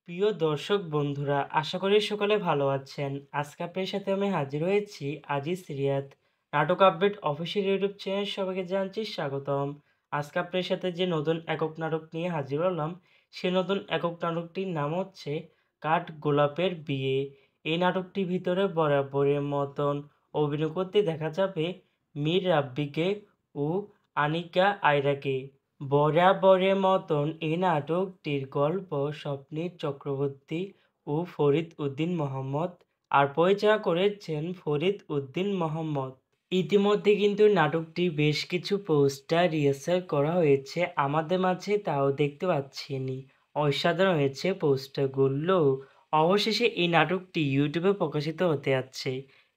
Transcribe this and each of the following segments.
প্রিয় দর্শক বন্ধুরা, আশা করি সকলে ভালো আছেন। আজকে আপনার সাথে আমি হাজির হয়েছি আজিজ রিয়াদ নাটক আপডেট অফিসিয়াল ইউটিউব চ্যানেল। সবাইকে জানাচ্ছি স্বাগতম। আজকে আপনার সাথে যে নতুন একক নাটক নিয়ে হাজির হলাম, সে নতুন একক নাটকটির নাম হচ্ছে কাঠ গোলাপের বিয়ে। এই নাটকটির ভিতরে বরাবরের মতন অভিনয় করতে দেখা যাবে মীর রাব্বিকে ও আনিকা আয়রাকে। বরাবরের মতন এই নাটকটির গল্প স্বপ্নীল চক্রবর্তী ও ফরিদ উদ্দিন মোহাম্মদ, আর পরিচালনা করেছেন ফরিদ উদ্দিন মোহাম্মদ। ইতিমধ্যে কিন্তু নাটকটির বেশ কিছু পোস্টার রিহার্সাল করা হয়েছে আমাদের মাঝে, তাও দেখতে পাচ্ছিনি। অসাধারণ হয়েছে পোস্টারগুলো। অবশেষে এই নাটকটি ইউটিউবে প্রকাশিত হতে যাচ্ছে।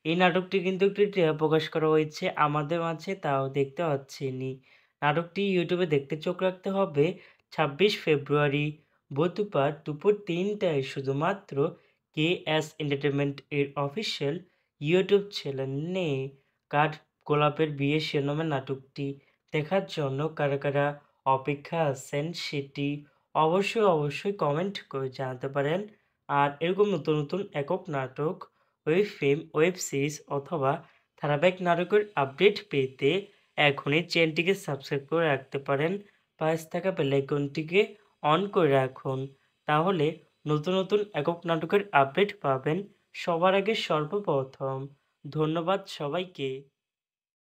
এই নাটকটি কিন্তু একটি ট্রেলার প্রকাশ করা হয়েছে আমাদের মাঝে, তাও দেখতে পাচ্ছিনি। নাটকটি ইউটিউবে দেখতে চোখ রাখতে হবে ২৬ ফেব্রুয়ারি বুধবার দুপুর ৩টায় শুধুমাত্র কেএস এন্টারটেনমেন্ট এর অফিসিয়াল ইউটিউব চ্যানেলে। কাঠ গোলাপের বিয়ে শিরোনামে নাটকটি দেখার জন্য কারা কারা অপেক্ষা আছেন সেটি অবশ্যই কমেন্ট করে জানাতে পারেন। আর এরকম নতুন নতুন একক নাটক, ওয়েব ফিল্ম, ওয়েব সিরিজ অথবা ধারাবাহিক নাটকের আপডেট পেতে এখনই চ্যানেলটিকে সাবস্ক্রাইব করে রাখতে পারেন। পাশে থাকা বেল আইকনটিকে অন করে রাখুন, তাহলে নতুন নতুন একক নাটকের আপডেট পাবেন সবার আগে সর্বপ্রথম। ধন্যবাদ সবাইকে।